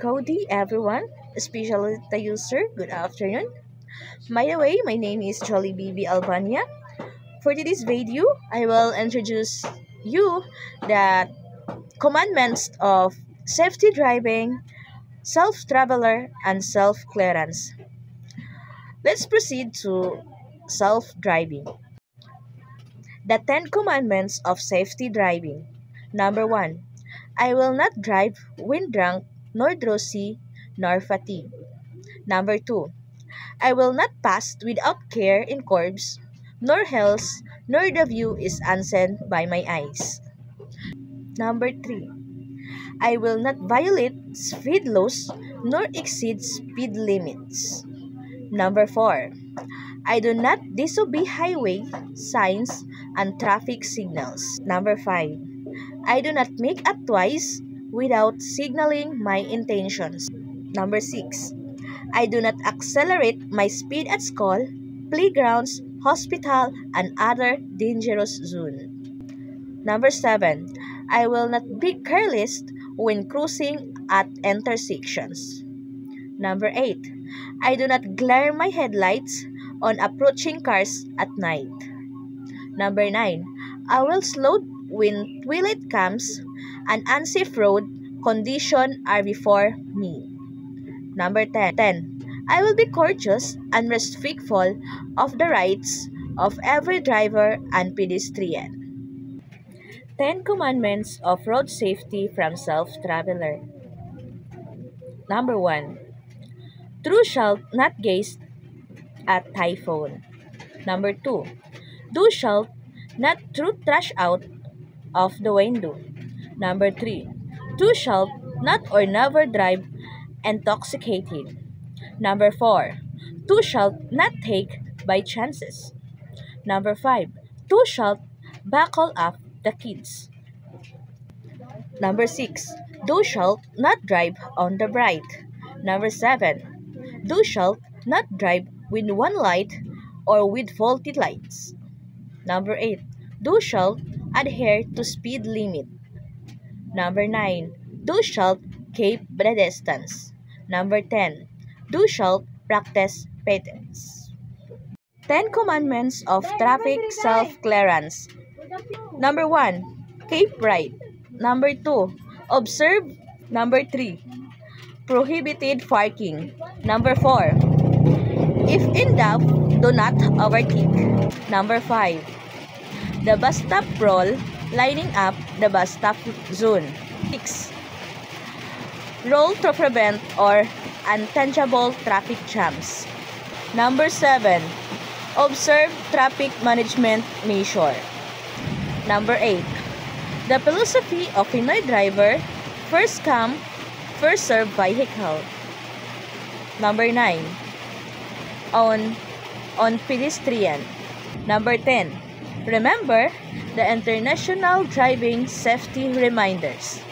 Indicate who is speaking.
Speaker 1: Cody, everyone, especially the user. Good afternoon. By the way, my name is Jolly BB Albania. For today's video, I will introduce you the commandments of safety driving, self-traveler, and self-clearance. Let's proceed to self-driving. The 10 commandments of safety driving. Number 1. I will not drive when drunk, nor drowsy, nor fatigued. Number 2. I will not pass without care in curbs, nor hills, nor the view is unseen by my eyes. Number 3. I will not violate speed laws, nor exceed speed limits. Number 4. I do not disobey highway signs and traffic signals. Number 5. I do not make up twice without signaling my intentions. Number 6. I do not accelerate my speed at school, playgrounds, hospital, and other dangerous zones. Number 7. I will not be careless when crossing at intersections. Number 8. I do not glare my headlights on approaching cars at night. Number 9. I will slow when twilight comes and unsafe road conditions are before me. Number 10. I will be courteous and respectful of the rights of every driver and pedestrian. 10 Commandments of Road Safety from Self-Traveler. Number 1. Thou shalt not gaze at thy phone. Number 2. Thou shalt not throw trash out of the window. Number 3. Thou shalt not or never drive intoxicated. Number 4. Thou shalt not take by chances. Number 5. Thou shalt buckle up the kids. Number 6. Thou shalt not drive on the bright. Number 7. Thou shalt not drive with one light or with faulty lights. Number 8. Thou shalt adhere to speed limit. Number 9. Thou shalt keep the distance. Number 10. Thou shalt practice patience. 10 Commandments of Traffic Self-Clearance. Number 1. Keep right. Number 2. Observe. Number 3. Prohibited parking. Number 4. If in doubt, do not overtake. Number 5. The bus stop rule, lining up the bus stop zone. 6. Rule to prevent or untangible traffic jams. Number 7. Observe traffic management measure. Number 8. The philosophy of Pinoy driver, first come, first serve vehicle. Number 9. On pedestrian. Number 10. Remember the international driving safety reminders.